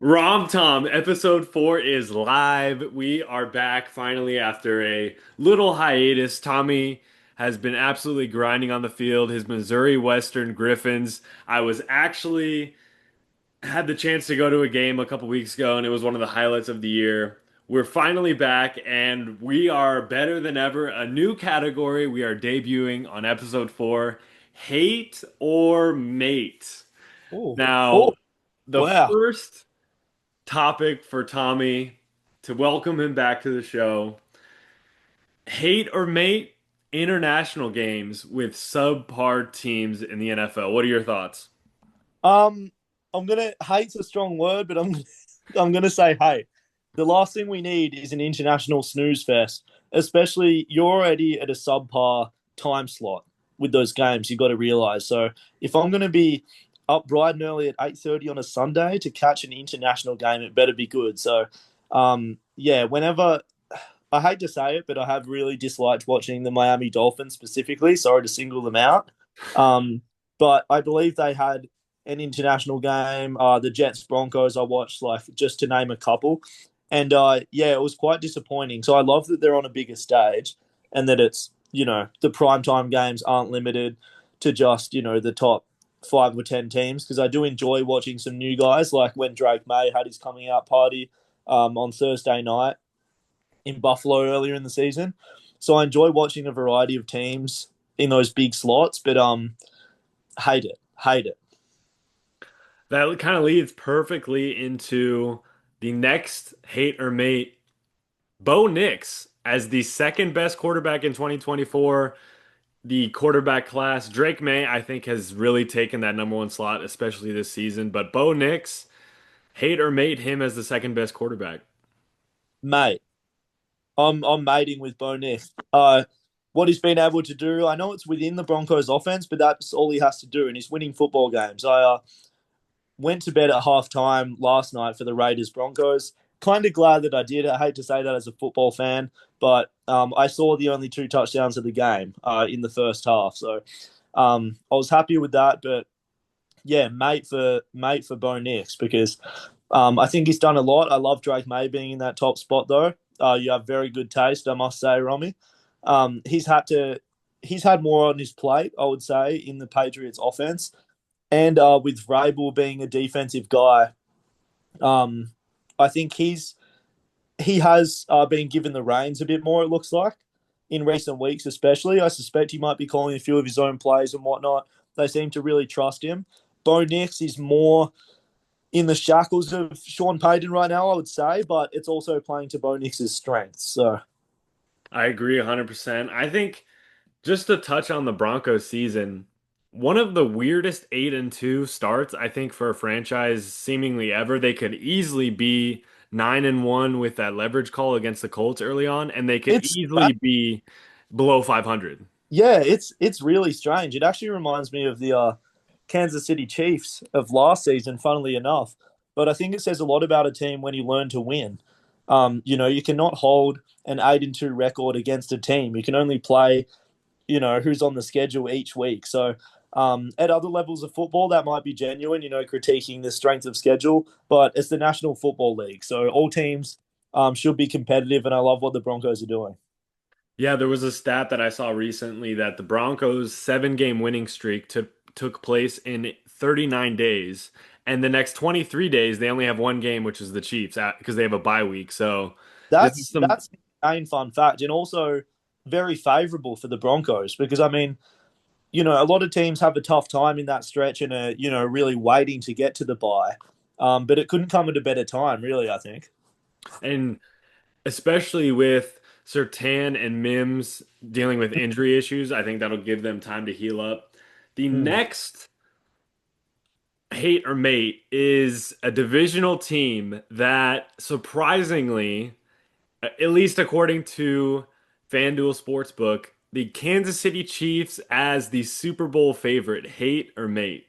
RomTom Episode 4 is live. We are back finally after a little hiatus. Tommy has been absolutely grinding on the field. His Missouri Western Griffins. I was actually had the chance to go to a game a couple weeks ago, and it was one of the highlights of the year. We're finally back, and we are better than ever. A new category we are debuting on Episode 4, Hate or Mate. Oh, Now, oh, the wow. first topic for Tommy to welcome him back to the show. Hate or mate international games with subpar teams in the NFL. What are your thoughts? Um, I'm gonna hate's a strong word, but I'm gonna say hate. The last thing we need is an international snooze fest. Especially you're already at a subpar time slot with those games. You got to realize. So if I'm gonna be up bright and early at 8:30 on a Sunday to catch an international game, it better be good. So, yeah. Whenever I hate to say it, but I have really disliked watching the Miami Dolphins specifically. Sorry to single them out. Um, but I believe they had an international game. The Jets Broncos I watched, like just to name a couple, and yeah, it was quite disappointing. So I love that they're on a bigger stage, and that it's the primetime games aren't limited to just the top 5 or 10 teams, because I do enjoy watching some new guys, like when Drake May had his coming out party on Thursday night in Buffalo earlier in the season. So I enjoy watching a variety of teams in those big slots, but hate it, hate it. That kind of leads perfectly into the next hate or mate. Bo Nix as the second best quarterback in 2024. The quarterback class, Drake May, I think, has really taken that number one slot, especially this season. But Bo Nix, hate or mate him as the second best quarterback. Mate, I'm mating with Bo Nix. What he's been able to do, I know it's within the Broncos offense, but that's all he has to do, and he's winning football games. I went to bed at halftime last night for the Raiders Broncos. Kind of glad that I did. I hate to say that as a football fan, but I saw the only two touchdowns of the game in the first half, so I was happy with that. But yeah, mate for Bo Nix, because I think he's done a lot. I love Drake May being in that top spot though. You have very good taste, I must say, Romy. He's had more on his plate, I would say, in the Patriots offense, and with Vrabel being a defensive guy, um, I think he has been given the reins a bit more. It looks like in recent weeks, especially. I suspect he might be calling a few of his own plays and whatnot. They seem to really trust him. Bo Nix is more in the shackles of Sean Payton right now, I would say, but it's also playing to Bo Nix's strengths. So I agree 100%. I think just to touch on the Broncos season, one of the weirdest 8-2 starts, I think, for a franchise seemingly ever. They could easily be 9-1 with that leverage call against the Colts early on, and they could it's easily be below 500. yeah, it's really strange. It actually reminds me of the Kansas City Chiefs of last season, funnily enough. But I think it says a lot about a team when you learn to win. You cannot hold an 8-2 record against a team. You can only play, who's on the schedule each week. So at other levels of football, that might be genuine, critiquing the strength of schedule. But it's the National Football League, so all teams should be competitive, and I love what the Broncos are doing. Yeah, there was a stat that I saw recently that the Broncos' 7 game winning streak took place in 39 days. And the next 23 days, they only have one game, which is the Chiefs, because they have a bye week. So this is some. That's a fun fact, and also very favourable for the Broncos, because I mean, a lot of teams have a tough time in that stretch and are really waiting to get to the bye. But it couldn't come at a better time, really. I think. And especially with Sertan and Mims dealing with injury issues, I think that'll give them time to heal up. The Hmm. next hate or mate is a divisional team that surprisingly, at least according to FanDuel Sportsbook, the Kansas City Chiefs as the Super Bowl favorite. Hate or mate?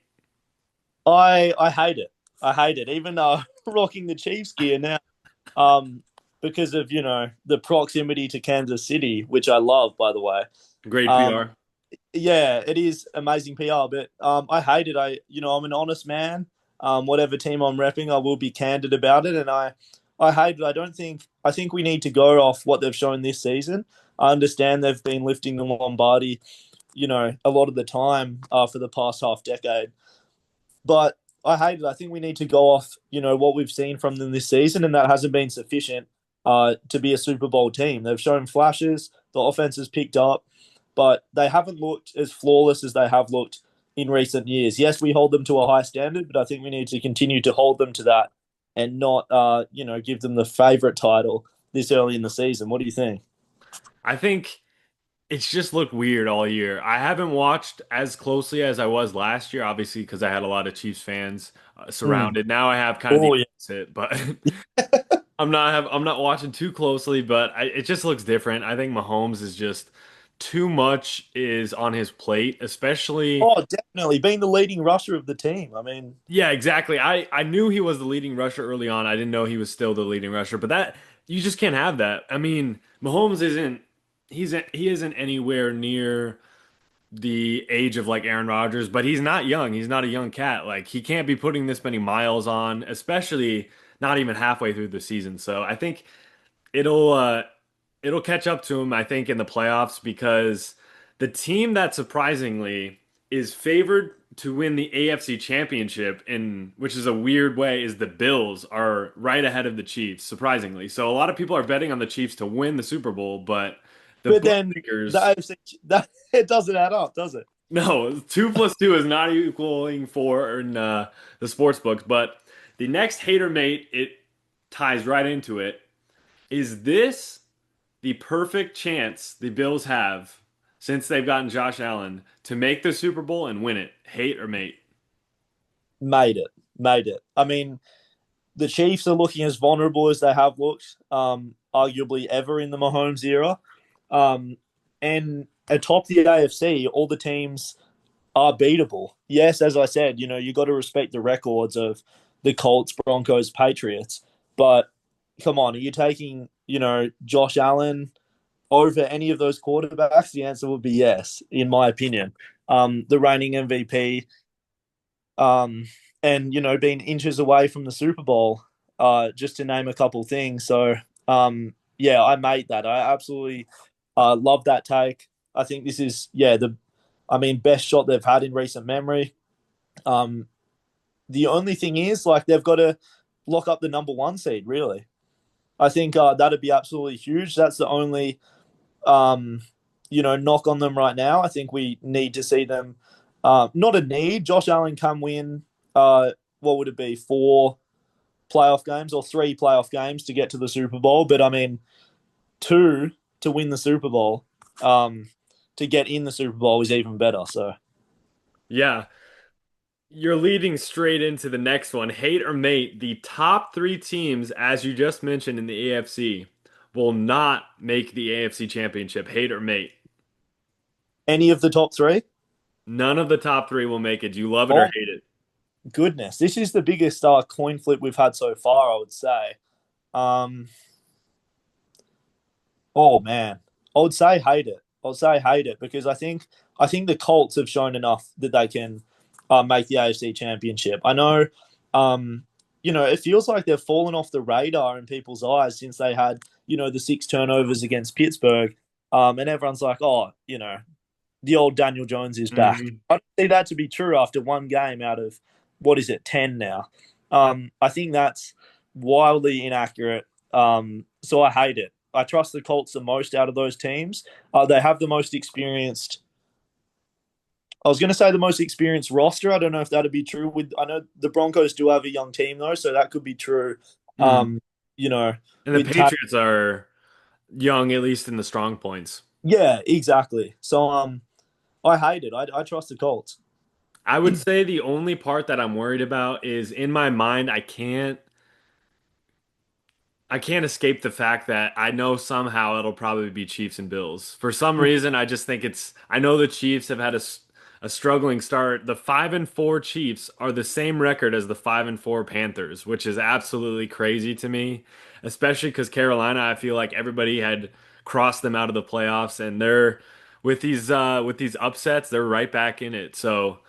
I hate it. I hate it. Even rocking the Chiefs gear now, um, because of the proximity to Kansas City, which I love, by the way. Great Um, PR. yeah, it is amazing PR, but I hate it. I'm an honest man. whatever team I'm repping, I will be candid about it. And I hate it. I think we need to go off what they've shown this season. I understand they've been lifting the Lombardi, a lot of the time for the past half decade. But I hate it. I think we need to go off, what we've seen from them this season, and that hasn't been sufficient to be a Super Bowl team. They've shown flashes, the offense has picked up, but they haven't looked as flawless as they have looked in recent years. Yes, we hold them to a high standard, but I think we need to continue to hold them to that and not, give them the favorite title this early in the season. What do you think? I think it's just looked weird all year. I haven't watched as closely as I was last year, obviously, because I had a lot of Chiefs fans Mm. surrounded. Now I have kind of the Oh yeah, opposite, but I'm not watching too closely, but it just looks different. I think Mahomes is just too much is on his plate, especially. oh definitely being the leading rusher of the team. I mean, Yeah, exactly. I knew he was the leading rusher early on. I didn't know he was still the leading rusher, but that you just can't have that. I mean, Mahomes isn't he isn't anywhere near the age of like Aaron Rodgers, but he's not young. He's not a young cat. Like he can't be putting this many miles on, especially not even halfway through the season. So I think it'll uh it'll catch up to him, I think, in the playoffs because the team that surprisingly is favored to win the AFC Championship in which is a weird way is the Bills are right ahead of the Chiefs, surprisingly. So a lot of people are betting on the Chiefs to win the Super Bowl, but the but then the bookmakers AFC that it doesn't add up, does it? no, two plus two is not equaling four in the sports books. But the next hater mate, it ties right into it. Is this the perfect chance the Bills have since they've gotten Josh Allen to make the Super Bowl and win it? Hate or mate? Made it, made it. I mean, the Chiefs are looking as vulnerable as they have looked, arguably ever in the Mahomes era. And atop the AFC, all the teams are beatable. Yes, as I said, you got to respect the records of the Colts, Broncos, Patriots. But come on, are you taking, Josh Allen over any of those quarterbacks? The answer would be yes, in my opinion. The reigning MVP, um, and being inches away from the Super Bowl, just to name a couple things. So, yeah, I made that. I absolutely love that take. I think this is best shot they've had in recent memory. Um, the only thing is, like, they've got to lock up the number one seed. Really, I think that'd be absolutely huge. That's the only um, knock on them right now. I think we need to see them. Not a need. Josh Allen can win. What would it be? Four playoff games or three playoff games to get to the Super Bowl. But I mean, two to win the Super Bowl. To get in the Super Bowl is even better. So Yeah, you're leading straight into the next one. Hate or mate, the top three teams, as you just mentioned in the AFC, will not make the AFC Championship. Hate or mate? any of the top three. None of the top three will make it. Do you love it or Oh hate it? goodness, this is the biggest coin flip we've had so far. I would say. Um, oh man, I would say hate it. I would say hate it because I think the Colts have shown enough that they can make the AFC Championship. I know, it feels like they've fallen off the radar in people's eyes since they had the six turnovers against Pittsburgh, and everyone's like, oh, the old Daniel Jones is back. Hmm. I don't see that to be true after one game out of what is it, 10 now. I think that's wildly inaccurate. So I hate it. I trust the Colts the most out of those teams. They have the most experienced. I was going to say the most experienced roster. I don't know if that'd be true. I know the Broncos do have a young team though, so that could be true. Hmm. You know, And the with Ta- Patriots are young, at least in the strong points. yeah, exactly. So I hate it. I trust the Colts. I would say the only part that I'm worried about is in my mind, I can't escape the fact that I know somehow it'll probably be Chiefs and Bills. For some reason, I just think I know the Chiefs have had a struggling start. The 5-4 Chiefs are the same record as the 5-4 Panthers, which is absolutely crazy to me, especially because Carolina, I feel like everybody had crossed them out of the playoffs and they're with these upsets, they're right back in it. So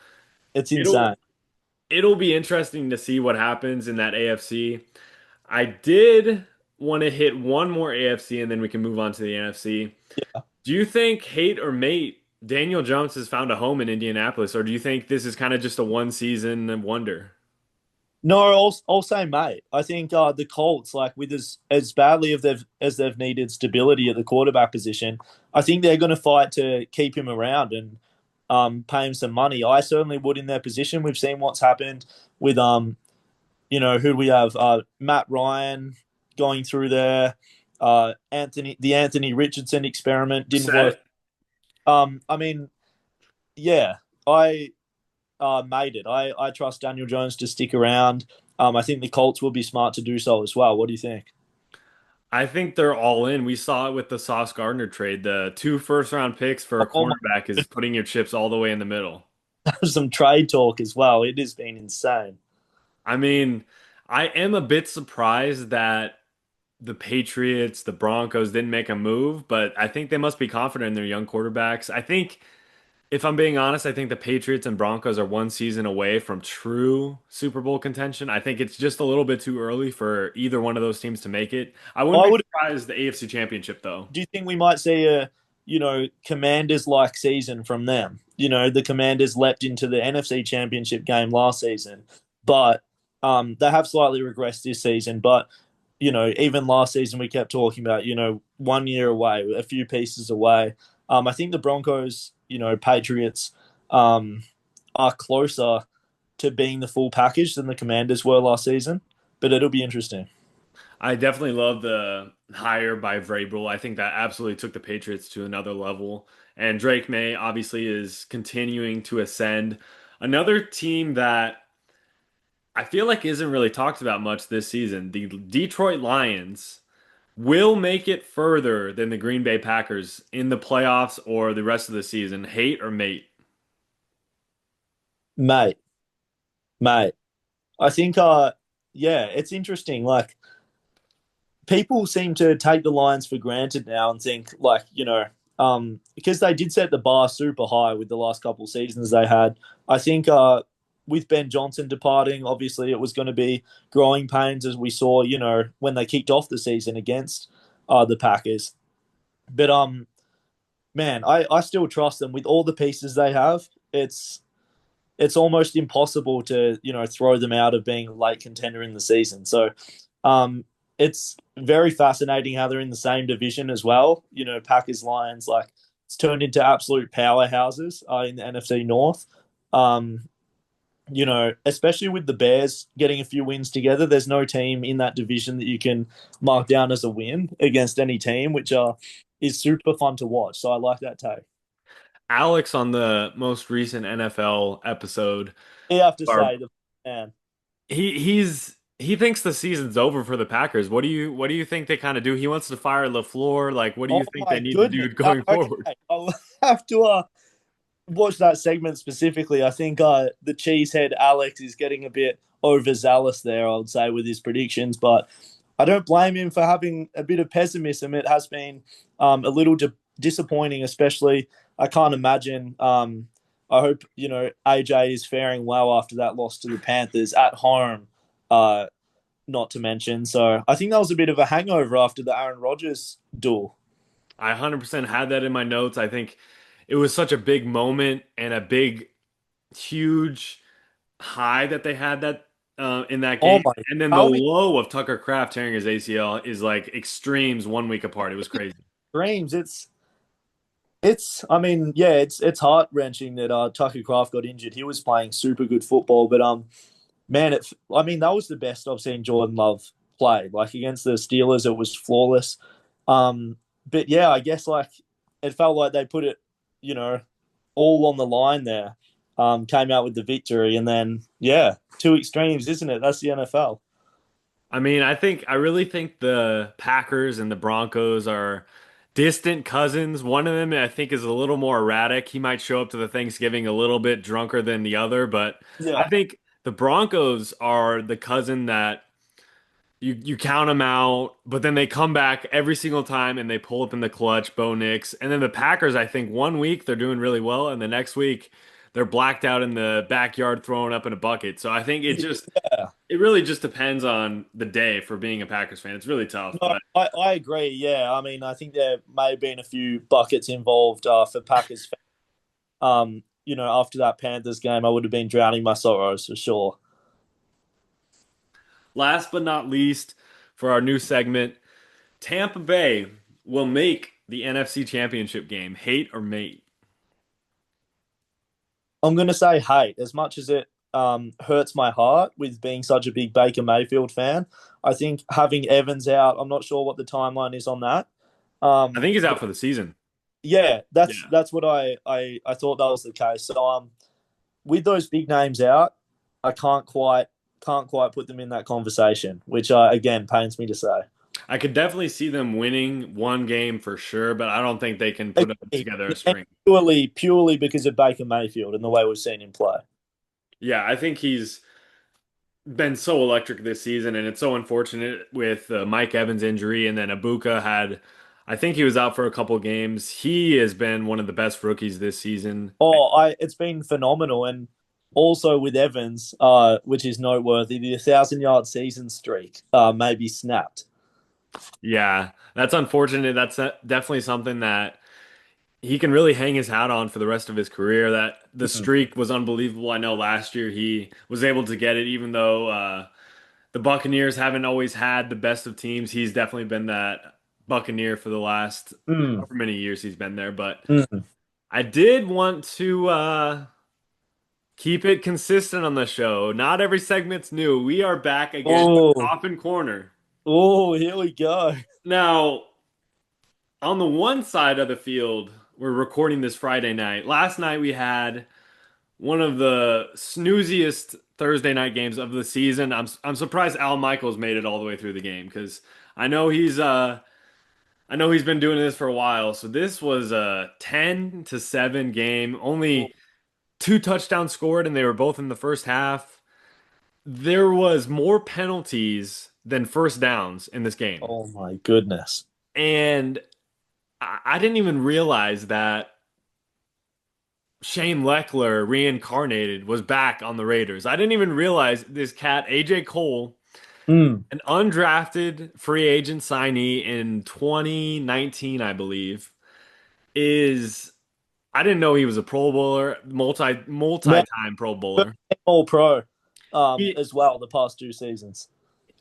It's it'll insane. it'll be interesting to see what happens in that AFC. I did want to hit one more AFC and then we can move on to the NFC. Do you think, hate or mate, Daniel Jones has found a home in Indianapolis, or do you think this is kind of just a one season wonder? No, I'll say, mate. I think the Colts, like with as badly as they've needed stability at the quarterback position, I think they're going to fight to keep him around and pay him some money. I certainly would in their position. We've seen what's happened with who do we have? Matt Ryan going through there. The Anthony Richardson experiment didn't work. Set. I mean, yeah, I made it. I trust Daniel Jones to stick around. I think the Colts will be smart to do so as well. What do you think? I think they're all in. We saw it with the Sauce Gardner trade. The two first round picks for a Oh my, cornerback is putting your chips all the way in the middle. some trade talk as well. It has been insane. I mean, I am a bit surprised that the Patriots, the Broncos didn't make a move, but I think they must be confident in their young quarterbacks. I think, if I'm being honest, I think the Patriots and Broncos are one season away from true Super Bowl contention. I think it's just a little bit too early for either one of those teams to make it. I wouldn't I be would. surprised the AFC Championship, though. Do you think we might see a Commanders like season from them? The Commanders leapt into the NFC Championship game last season, but they have slightly regressed this season. But even last season we kept talking about 1 year away, a few pieces away. I think the Broncos, Patriots, are closer to being the full package than the Commanders were last season. But it'll be interesting. I definitely love the hire by Vrabel. I think that absolutely took the Patriots to another level. And Drake May obviously is continuing to ascend. Another team that I feel like isn't really talked about much this season, the Detroit Lions will make it further than the Green Bay Packers in the playoffs or the rest of the season. Hate or mate? Mate, mate. I think yeah, it's interesting. Like people seem to take the Lions for granted now and think like, because they did set the bar super high with the last couple of seasons they had. I think with Ben Johnson departing, obviously it was going to be growing pains as we saw, when they kicked off the season against the Packers. But man, I still trust them with all the pieces they have. It's almost impossible to throw them out of being a late contender in the season. So it's very fascinating how they're in the same division as well. Packers Lions, like it's turned into absolute powerhouses in the NFC North. Um, especially with the Bears getting a few wins together, there's no team in that division that you can mark down as a win against any team, which is super fun to watch. So I like that take. Alex on the most recent NFL episode, You have to or say the man. he thinks the season's over for the Packers. What do you think they kind of do? He wants to fire LaFleur. Like, what do Oh you think they my need to goodness. do going forward? Okay, I'll have to watch that segment specifically. I think the cheesehead Alex is getting a bit overzealous there, I would say, with his predictions, but I don't blame him for having a bit of pessimism. It has been a little disappointing, especially. I can't imagine. I hope AJ is faring well after that loss to the Panthers at home. Uh, Not to mention, so I think that was a bit of a hangover after the Aaron Rodgers duel. I 100% had that in my notes. I think it was such a big moment and a big, huge high that they had that in that Oh game. my! And then the How many low of Tucker Kraft tearing his ACL is like extremes 1 week apart. It was crazy. dreams? It's. I mean, yeah, it's heart wrenching that Tucker Craft got injured. He was playing super good football, but man, I mean, that was the best I've seen Jordan Love play. Like against the Steelers, it was flawless. But yeah, I guess like it felt like they put it, you know, all on the line there. Came out with the victory, and then yeah, two extremes, isn't it? That's the NFL. I mean, I really think the Packers and the Broncos are distant cousins. One of them I think is a little more erratic. He might show up to the Thanksgiving a little bit drunker than the other, but I Yeah, think the Broncos are the cousin that you count them out, but then they come back every single time and they pull up in the clutch, Bo Nix. And then the Packers, I think 1 week they're doing really well, and the next week they're blacked out in the backyard throwing up in a bucket. So I think Yeah. it really just depends on the day for being a Packers fan. It's really tough, No, but I agree. Yeah, I mean, I think there may have been a few buckets involved for Packers. After that Panthers game, I would have been drowning my sorrows for sure. last but not least, for our new segment, Tampa Bay will make the NFC Championship game. Hate or mate? I'm going to say hate as much as it hurts my heart with being such a big Baker Mayfield fan. I think having Evans out, I'm not sure what the timeline is on that. I think he's out But for the season. yeah, Yeah. that's what I thought that was the case. So with those big names out, I can't quite put them in that conversation, which again pains me to say. I could definitely see them winning one game for sure, but I don't think they can put Again, together a string. purely because of Baker Mayfield and the way we've seen him play. Yeah, I think he's been so electric this season, and it's so unfortunate with Mike Evans' injury, and then Ibuka had, I think he was out for a couple games. He has been one of the best rookies this season. It's been phenomenal, and also with Evans, which is noteworthy, the 1,000 yard season streak may be snapped. Yeah, that's unfortunate. That's definitely something that he can really hang his hat on for the rest of his career. That the Mm. streak was unbelievable. I know last year he was able to get it, even though the Buccaneers haven't always had the best of teams. He's definitely been that Buccaneer for the last Mm. however many years he's been there. But Mm. I did want to keep it consistent on the show. Not every segment's new. We are back again with Oh, Coffin Corner. here we go. Now, on the one side of the field, we're recording this Friday night. Last night we had one of the snooziest Thursday night games of the season. I'm surprised Al Michaels made it all the way through the game because I know he's been doing this for a while. So this was a 10-7 game. Only two touchdowns scored, and they were both in the first half. There was more penalties than first downs in this game. Oh my goodness. And I didn't even realize that Shane Leckler reincarnated was back on the Raiders. I didn't even realize this cat, AJ Cole, Mm. an undrafted free agent signee in 2019, I believe, is I didn't know he was a Pro Bowler, No, multi-time Pro Bowler. all pro He, as well the past 2 seasons.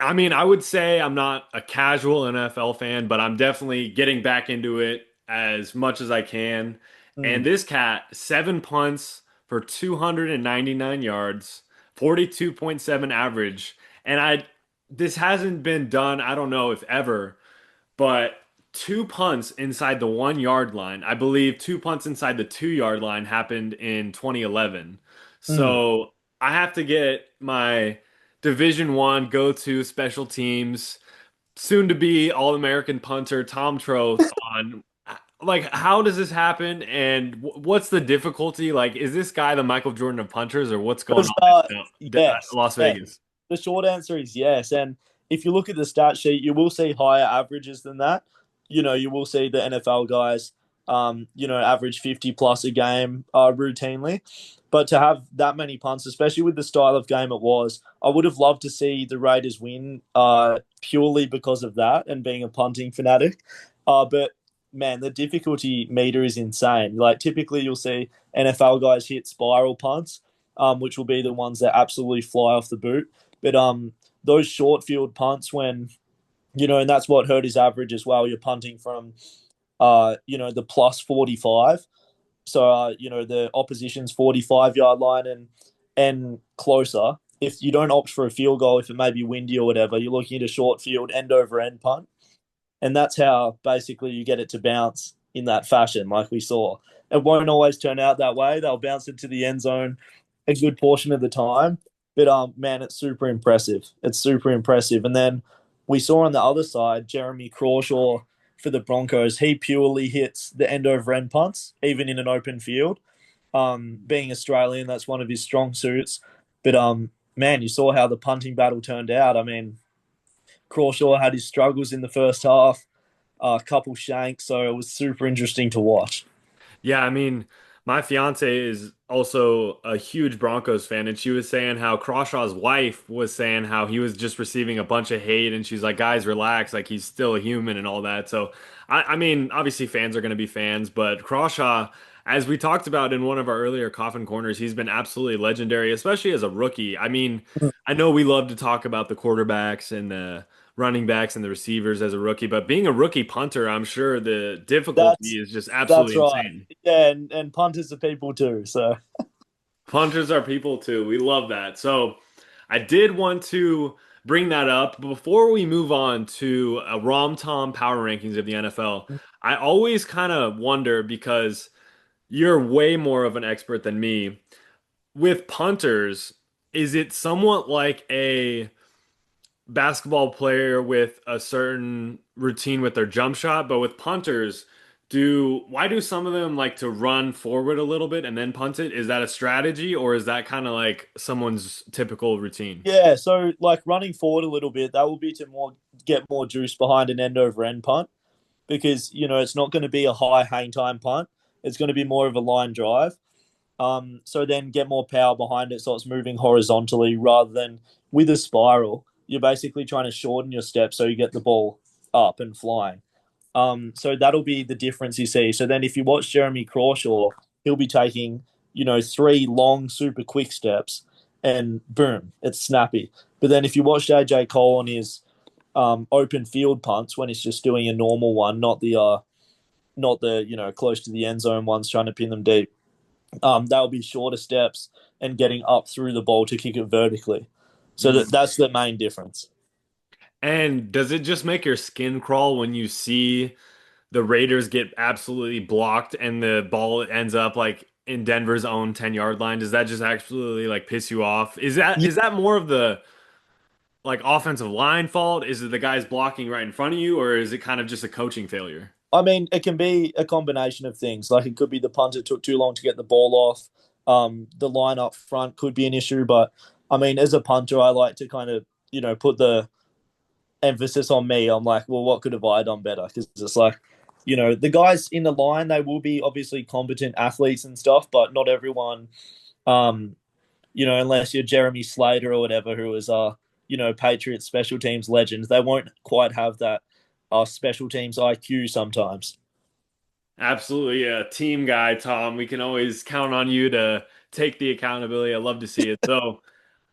I mean, I would say I'm not a casual NFL fan, but I'm definitely getting back into it as much as I can. And Mm. this cat, 7 punts for 299 yards, 42.7 average. And this hasn't been done, I don't know if ever, but two punts inside the 1 yard line. I believe two punts inside the 2 yard line happened in 2011. Mm. So I have to get my Division One go-to special teams, soon to be All-American punter Tom Troeth on. Like, how does this happen, and what's the difficulty? Like, is this guy the Michael Jordan of punters, or what's going Because, on in yes, Las yes. Vegas? The short answer is yes. And if you look at the stat sheet, you will see higher averages than that. You will see the NFL guys, average 50 plus a game routinely. But to have that many punts, especially with the style of game it was, I would have loved to see the Raiders win purely because of that and being a punting fanatic. But man, the difficulty meter is insane. Like typically, you'll see NFL guys hit spiral punts, which will be the ones that absolutely fly off the boot. But those short field punts, when and that's what hurt his average as well. You're punting from, the plus 45. So the opposition's 45-yard line and closer. If you don't opt for a field goal, if it may be windy or whatever, you're looking at a short field end over end punt. And that's how basically you get it to bounce in that fashion, like we saw. It won't always turn out that way. They'll bounce into the end zone a good portion of the time. But man, it's super impressive. It's super impressive. And then we saw on the other side, Jeremy Crawshaw for the Broncos. He purely hits the end over end punts, even in an open field. Being Australian, that's one of his strong suits. But man, you saw how the punting battle turned out. I mean, Crawshaw had his struggles in the first half, a couple shanks, so it was super interesting to watch. Yeah, I mean, My fiance is also a huge Broncos fan, and she was saying how Crawshaw's wife was saying how he was just receiving a bunch of hate, and she's like, "Guys, relax, like he's still a human and all that." So, I mean, obviously fans are going to be fans, but Crawshaw, as we talked about in one of our earlier Coffin Corners, he's been absolutely legendary, especially as a rookie. I mean, I know we love to talk about the quarterbacks and the running backs and the receivers as a rookie, but being a rookie punter, I'm sure the That's difficulty is just that's absolutely right. insane. Yeah, and punters are people too. So Punters are people too. We love that. So I did want to bring that up. Before we move on to a RomTom power rankings of the NFL, I always kind of wonder because you're way more of an expert than me. With punters, is it somewhat like a basketball player with a certain routine with their jump shot, but with punters, do why do some of them like to run forward a little bit and then punt it? Is that a strategy or is that kind of like someone's typical routine? yeah, so like running forward a little bit, that will be to more get more juice behind an end over end punt because it's not going to be a high hang time punt. It's going to be more of a line drive. So then get more power behind it so it's moving horizontally rather than with a spiral. You're basically trying to shorten your steps so you get the ball up and flying. So that'll be the difference you see. So then if you watch Jeremy Crawshaw, he'll be taking, three long, super quick steps and boom, it's snappy. But then if you watch AJ Cole on his open field punts when he's just doing a normal one, not the close to the end zone ones trying to pin them deep. That'll be shorter steps and getting up through the ball to kick it vertically. So Mm. that's the main difference. And does it just make your skin crawl when you see the Raiders get absolutely blocked and the ball ends up like in Denver's own 10-yard line? Does that just absolutely like piss you off? Is that more of the like offensive line fault? Is it the guys blocking right in front of you, or is it kind of just a coaching failure? I mean, it can be a combination of things. Like it could be the punter took too long to get the ball off. The line up front could be an issue, but I mean, as a punter, I like to kind of put the emphasis on me. I'm like, well, what could have I done better? Because it's like, the guys in the line, they will be obviously competent athletes and stuff, but not everyone. Um, unless you're Jeremy Slater or whatever, who is Patriots special teams legends, they won't quite have that special teams IQ sometimes. Absolutely a team guy, Tom. We can always count on you to take the accountability. I love to see it. So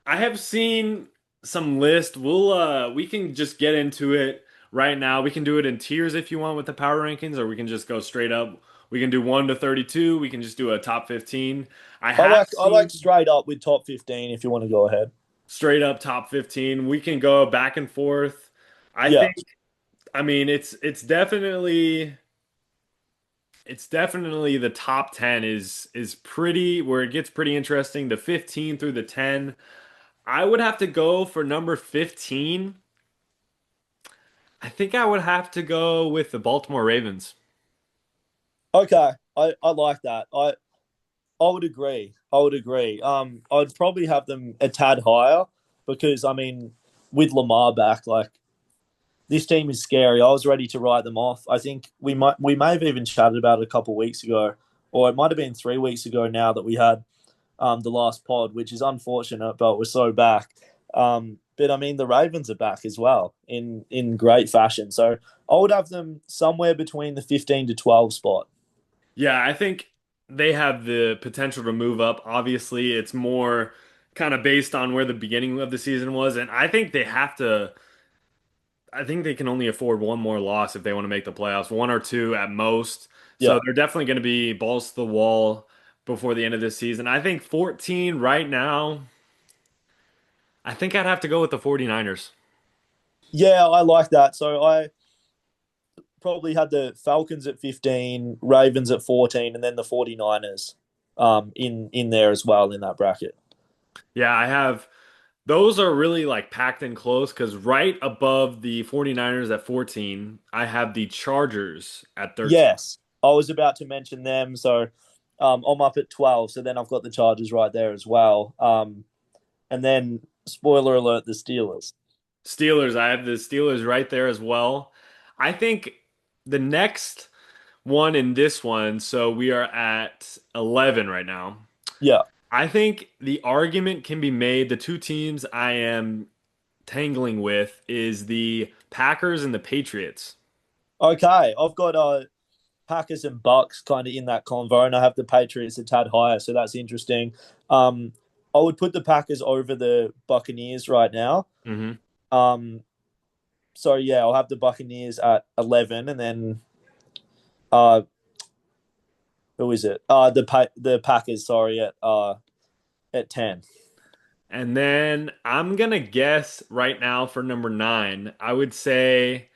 I have seen some list. We can just get into it right now. We can do it in tiers if you want with the power rankings, or we can just go straight up. We can do 1 to 32. We can just do a top 15. I I have like I like seen straight up with top 15 if you want to go ahead. straight up top 15. We can go back and forth. I Yeah. think, I mean, it's definitely the top 10 is pretty where it gets pretty interesting. The 15 through the 10. I would have to go for number 15. I think I would have to go with the Baltimore Ravens. Okay. I like that. I would agree. I would agree. I'd probably have them a tad higher because I mean, with Lamar back, like this team is scary. I was ready to write them off. I think we may have even chatted about it a couple of weeks ago, or it might have been 3 weeks ago now that we had the last pod, which is unfortunate, but we're so back. But I mean, the Ravens are back as well in great fashion. So I would have them somewhere between the 15 to 12 spot. Yeah, I think they have the potential to move up. Obviously, it's more kind of based on where the beginning of the season was, and I think they can only afford one more loss if they want to make the playoffs, one or two at most. So Yeah. they're definitely going to be balls to the wall before the end of this season. I think 14 right now, I think I'd have to go with the 49ers. Yeah, I like that. So I probably had the Falcons at 15, Ravens at 14, and then the 49ers in there as well in that bracket. Yeah, I have those are really like packed in close because right above the 49ers at 14, I have the Chargers at 13. Yes, I was about to mention them. So I'm up at 12. So then I've got the Chargers right there as well. And then, spoiler alert, the Steelers. Steelers, I have the Steelers right there as well. I think the next one in this one, so we are at 11 right now. Yeah. I think the argument can be made. The two teams I am tangling with is the Packers and the Patriots. Okay. I've got Packers and Bucks kind of in that convo, and I have the Patriots a tad higher, so that's interesting. Um, I would put the Packers over the Buccaneers right now. Hmm. Um, so yeah, I'll have the Buccaneers at 11, and then uh, who is it? The Packers, sorry, at 10. And then I'm gonna guess right now for number nine. I would say,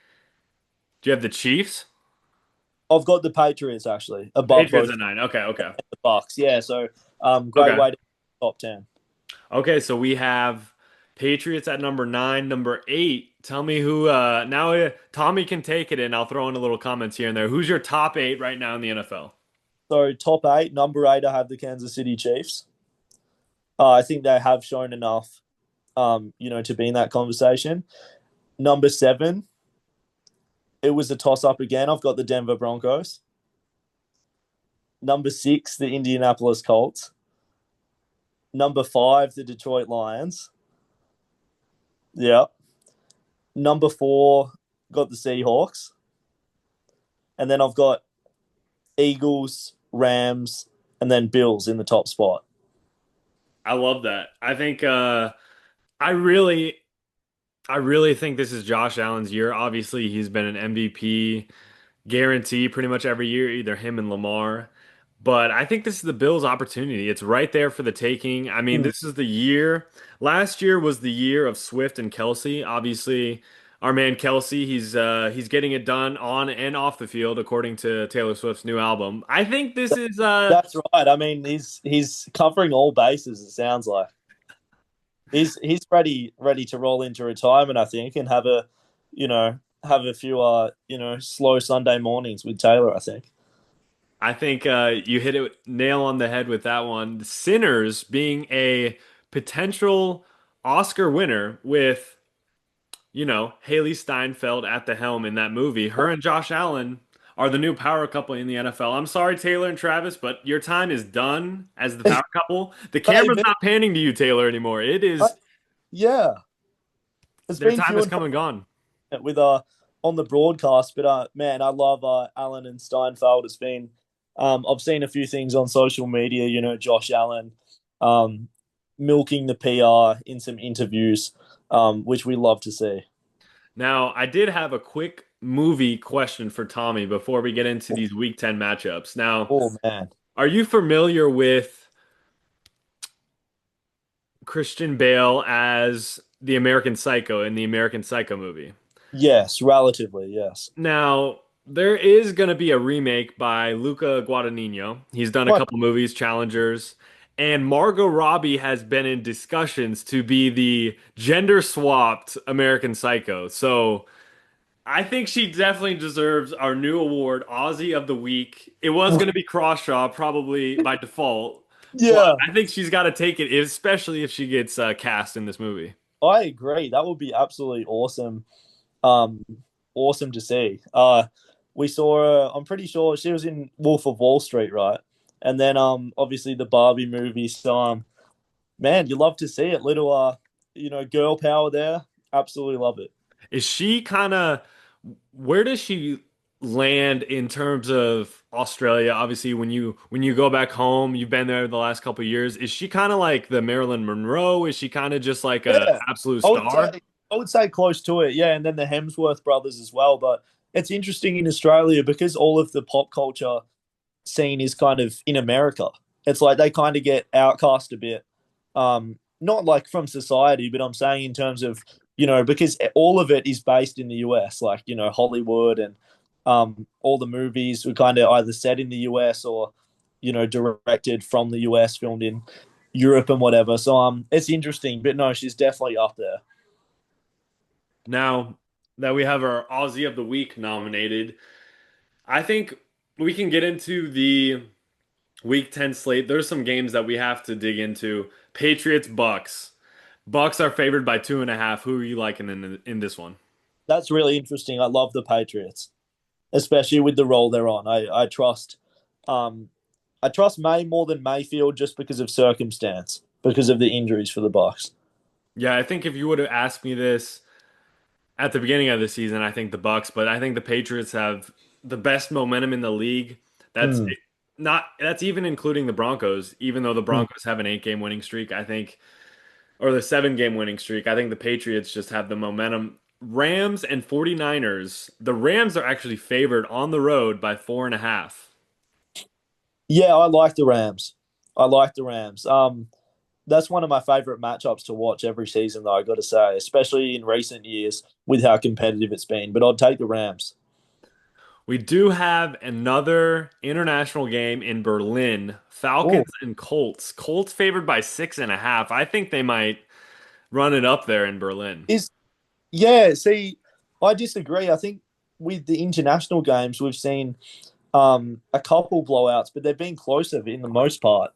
do you have the Chiefs? I've got the Patriots actually above Patriots both at nine. Okay, okay. the Bucks. Yeah, so great Okay. way to top 10. Okay, so we have Patriots at number nine, number eight. Tell me who now Tommy can take it and I'll throw in a little comments here and there. Who's your top eight right now in the NFL? So top 8, number 8, I have the Kansas City Chiefs. I think they have shown enough, to be in that conversation. Number 7, it was a toss up again. I've got the Denver Broncos. Number 6, the Indianapolis Colts. Number 5, the Detroit Lions. Yeah. Number 4, got the Seahawks. And then I've got Eagles, Rams, and then Bills in the top spot. I love that. I think I really I really think this is Josh Allen's year. Obviously, he's been an MVP guarantee pretty much every year, either him and Lamar. But I think this is the Bills' opportunity. It's right there for the taking. I mean, Mm. this is the year. Last year was the year of Swift and Kelsey. Obviously, our man Kelsey, he's getting it done on and off the field, according to Taylor Swift's new album. I think this is That's right. I mean, he's covering all bases. It sounds like he's ready to roll into retirement. I think, and have a few slow Sunday mornings with Taylor. I think. I think you hit it nail on the head with that one. Sinners being a potential Oscar winner with, Haley Steinfeld at the helm in that movie. Her and Josh Allen are the new power couple in the NFL. I'm sorry, Taylor and Travis, but your time is done as the power couple. The camera's Maybe. not panning to you, Taylor, anymore. It is Yeah, it's their been time few has and come and gone. far with on the broadcast, but man, I love Allen and Steinfeld. It's been I've seen a few things on social media. Josh Allen um, milking the PR in some interviews, which we love to see. Now, I did have a quick movie question for Tommy before we get into these Week 10 matchups. Now, Oh man, are you familiar with Christian Bale as the American Psycho in the American Psycho movie? yes, relatively yes. Now, there is going to be a remake by Luca Guadagnino. He's done a What? couple movies, Challengers, and Margot Robbie has been in discussions to be the gender swapped American Psycho. So, I think she definitely deserves our new award, Aussie of the Week. It was going to be Crawshaw, probably by default, but Yeah, I think she's got to take it, especially if she gets cast in this movie. I agree. That would be absolutely awesome. Um, awesome to see. We saw her. I'm pretty sure she was in Wolf of Wall Street, right? And then obviously the Barbie movie. So man, you love to see it. Little girl power there. Absolutely love it. Is she kind of, where does she land in terms of Australia? Obviously, when you go back home, you've been there the last couple of years. Is she kind of like the Marilyn Monroe? Is she kind of just like a Yeah, absolute I would star? say I would say close to it. Yeah, and then the Hemsworth brothers as well. But it's interesting in Australia because all of the pop culture scene is kind of in America. It's like they kind of get outcast a bit. Not like from society, but I'm saying in terms of, because all of it is based in the US, like, Hollywood and all the movies were kind of either set in the US or, directed from the US, filmed in Europe and whatever. So it's interesting, but no, she's definitely up there. Now that we have our Aussie of the Week nominated, I think we can get into the Week 10 slate. There's some games that we have to dig into. Patriots, Bucks. Bucks are favored by 2.5. Who are you liking in this one? That's really interesting. I love the Patriots. especially with the role they're on. Um, I trust May more than Mayfield just because of circumstance, because of the injuries for the Bucks. Yeah, I think if you would have asked me this at the beginning of the season, I think the Bucks, but I think the Patriots have the best momentum in the league. That's Mm, not that's even including the Broncos, even though the mm. Broncos have an 8-game winning streak, I think, or the 7-game winning streak. I think the Patriots just have the momentum. Rams and 49ers. The Rams are actually favored on the road by 4.5. Yeah, I like the Rams. I like the Rams. That's one of my favorite matchups to watch every season, though, I got to say, especially in recent years with how competitive it's been. But I'd take the Rams. We do have another international game in Berlin. Oh, Falcons and Colts. Colts favored by 6.5. I think they might run it up there in Berlin. is yeah. See, I disagree. I think with the international games, we've seen a couple blowouts, but they've been closer in the most part,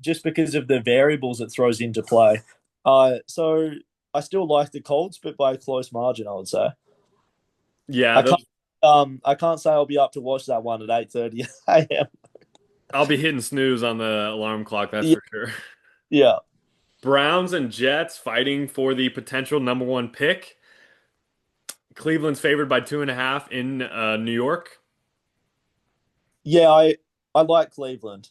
just because of the variables it throws into play. So I still like the Colts, but by a close margin, I would say. Yeah, I can't say I'll be up to watch that one at 8:30 a.m. I'll be hitting snooze on the alarm clock, that's Yeah, for sure. yeah, Browns and Jets fighting for the potential number one pick. Cleveland's favored by 2.5 in New York. yeah. I like Cleveland.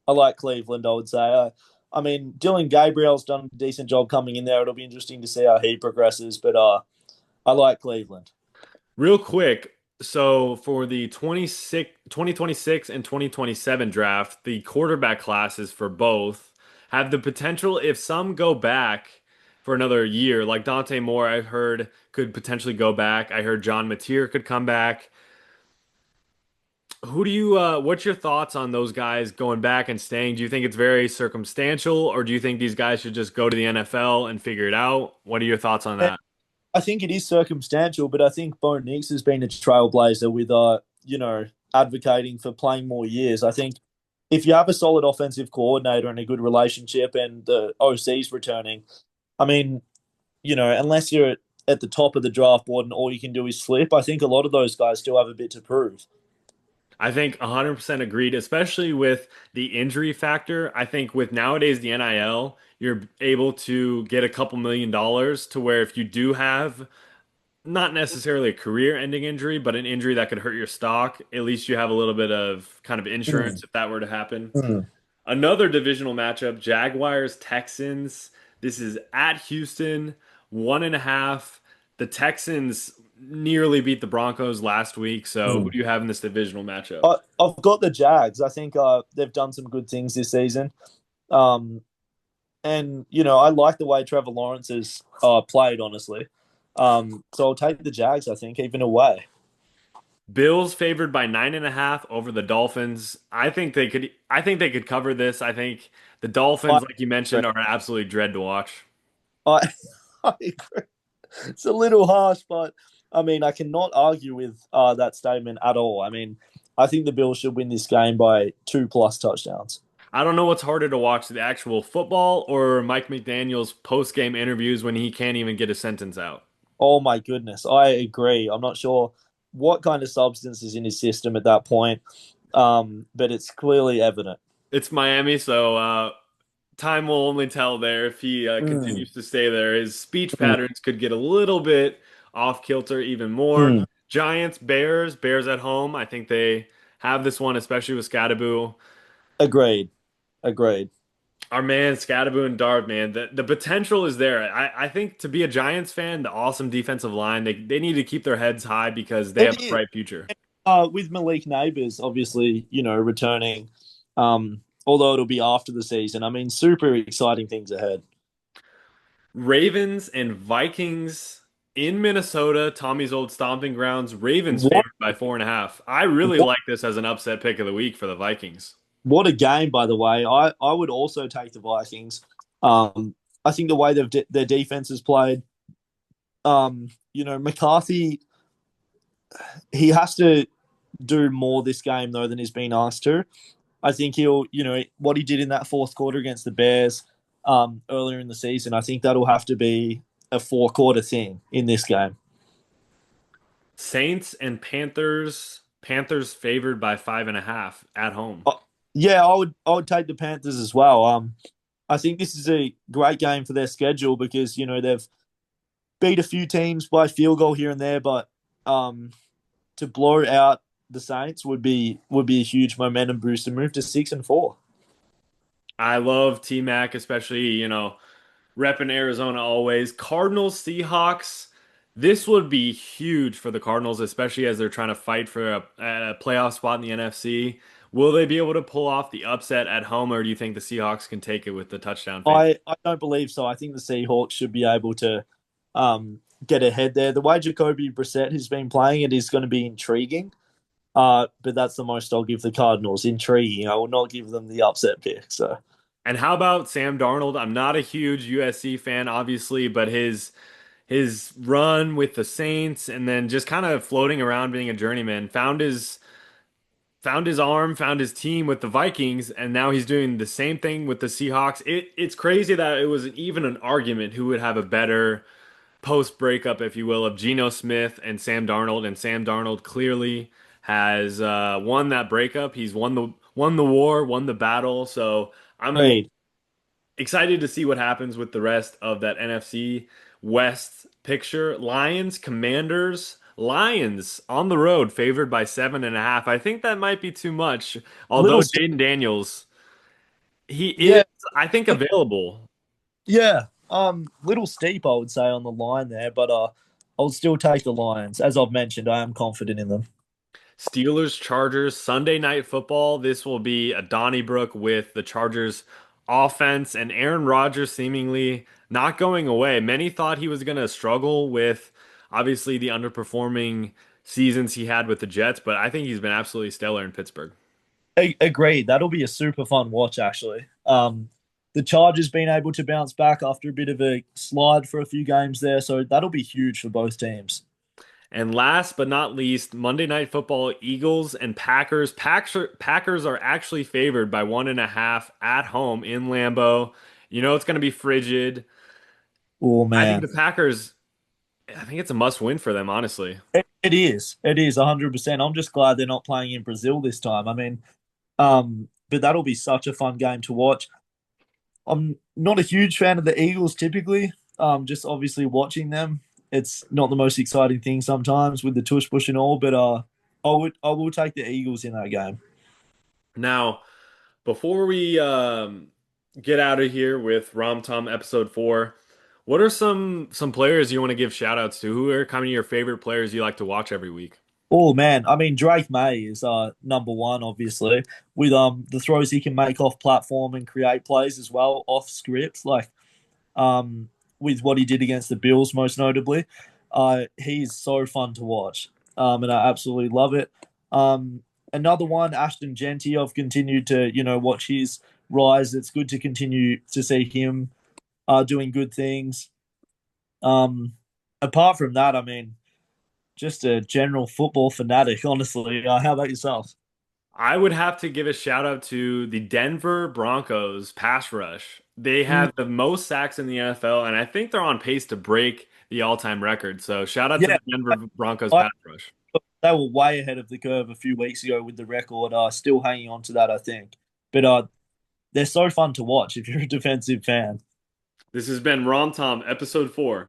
I like Cleveland. I would say. I mean, Dylan Gabriel's done a decent job coming in there. It'll be interesting to see how he progresses, but I like Cleveland. Real quick, so for the 2026 and 2027 draft, the quarterback classes for both have the potential, if some go back for another year, like Dante Moore, I've heard could potentially go back. I heard John Mateer could come back. What's your thoughts on those guys going back and staying? Do you think it's very circumstantial, or do you think these guys should just go to the NFL and figure it out? What are your thoughts on that? I think it is circumstantial, but I think Bo Nix has been a trailblazer with advocating for playing more years. I think if you have a solid offensive coordinator and a good relationship and the OC's returning, I mean, unless you're at the top of the draft board and all you can do is slip, I think a lot of those guys still have a bit to prove. I think 100% agreed, especially with the injury factor. I think with nowadays the NIL, you're able to get a couple $1 million to where if you do have not necessarily a career-ending injury, but an injury that could hurt your stock, at least you have a little bit of kind of Mm, insurance if that were to happen. mm, Another divisional matchup, Jaguars, Texans. This is at Houston, 1.5. The Texans nearly beat the Broncos last week. So who mm. do you have in this divisional matchup? I've got the Jags. I think they've done some good things this season. Um, and I like the way Trevor Lawrence has played, honestly. So I'll take the Jags. I think even away. Bills favored by 9.5 over the Dolphins. I think they could cover this. I think the I Dolphins, like you mentioned, are absolutely dread to watch. I, I agree. It's a little harsh, but I mean I cannot argue with that statement at all. I mean I think the Bills should win this game by 2+ touchdowns. I don't know what's harder to watch, the actual football or Mike McDaniel's post-game interviews when he can't even get a sentence out. Oh my goodness, I agree. I'm not sure what kind of substance is in his system at that point, but it's clearly evident. It's Miami, so time will only tell there if he Mm, continues to stay there. His speech mm, patterns could get a little bit off kilter even more. mm. Giants, Bears at home. I think they have this one, especially with Scadaboo. Agreed. Agreed. Our man, Scadaboo and Dart, man, the potential is there. I think to be a Giants fan, the awesome defensive line, they need to keep their heads high because they have It a is. bright future. With Malik Neighbors, obviously, returning, although it'll be after the season. I mean, super exciting things ahead. Ravens and Vikings in Minnesota, Tommy's old stomping grounds. Ravens What favored by 4.5. I really what like this as an upset pick of the week for the Vikings. what a game, by the way. I would also take the Vikings. I think the way their defense has played, McCarthy, he has to do more this game though than he's been asked to. I think he'll, what he did in that fourth quarter against the Bears earlier in the season. I think that'll have to be a 4-quarter thing in this game. Saints and Panthers. Panthers favored by 5.5 at home. Uh, yeah, I would take the Panthers as well. I think this is a great game for their schedule because they've beat a few teams by field goal here and there, but um, to blow out the Saints would be a huge momentum boost to move to 6-4. I love T Mac, especially, repping Arizona always. Cardinals, Seahawks. This would be huge for the Cardinals, especially as they're trying to fight for a playoff spot in the NFC. Will they be able to pull off the upset at home, or do you think the Seahawks can take it with the touchdown favor? I don't believe so. I think the Seahawks should be able to get ahead there. The way Jacoby Brissett has been playing, it is going to be intriguing. But that's the most I'll give the Cardinals. Intriguing. I will not give them the upset pick. So And how about Sam Darnold? I'm not a huge USC fan, obviously, but his run with the Saints and then just kind of floating around being a journeyman found his arm, found his team with the Vikings, and now he's doing the same thing with the Seahawks. It's crazy that it was even an argument who would have a better post breakup, if you will, of Geno Smith and Sam Darnold, and Sam Darnold clearly has won that breakup. He's won the war, won the battle. So I'm great. excited to see what happens with the rest of that NFC West picture. Lions, Commanders. Lions on the road, favored by 7.5. I think that might be too much. Although Little Jaden Daniels, he is, yeah, I think, available. yeah. Little steep, I would say, on the line there, but I'll still take the Lions. As I've mentioned, I am confident in them. Steelers, Chargers, Sunday Night Football. This will be a Donnybrook with the Chargers offense and Aaron Rodgers seemingly not going away. Many thought he was going to struggle with obviously the underperforming seasons he had with the Jets, but I think he's been absolutely stellar in Pittsburgh. Agreed. That'll be a super fun watch, actually. The Chargers being able to bounce back after a bit of a slide for a few games there, so that'll be huge for both teams. And last but not least, Monday Night Football, Eagles and Packers. Packers are actually favored by 1.5 at home in Lambeau. You know it's going to be frigid. Oh I think man, the Packers, I think it's a must win for them, honestly. it is. It is 100%. I'm just glad they're not playing in Brazil this time. I mean, but that'll be such a fun game to watch. I'm not a huge fan of the Eagles typically. Just obviously watching them, it's not the most exciting thing sometimes with the tush push and all. But I will take the Eagles in that game. Now, before we get out of here with RomTom episode 4, what are some players you want to give shout outs to? Who are kind of your favorite players you like to watch every week? Oh man, I mean Drake May is number one, obviously, with the throws he can make off platform and create plays as well off script, like with what he did against the Bills most notably. He's so fun to watch. And I absolutely love it. Another one, Ashton Genty, I've continued to, watch his rise. It's good to continue to see him doing good things. Um Apart from that, I mean, just a general football fanatic, honestly. How about yourself? I would have to give a shout out to the Denver Broncos pass rush. They Mm, have the most sacks in the NFL, and I think they're on pace to break the all-time record. So shout out to yeah, the Denver Broncos I, pass rush. they were way ahead of the curve a few weeks ago with the record. Still hanging on to that, I think. But they're so fun to watch if you're a defensive fan. This has been RomTom episode 4.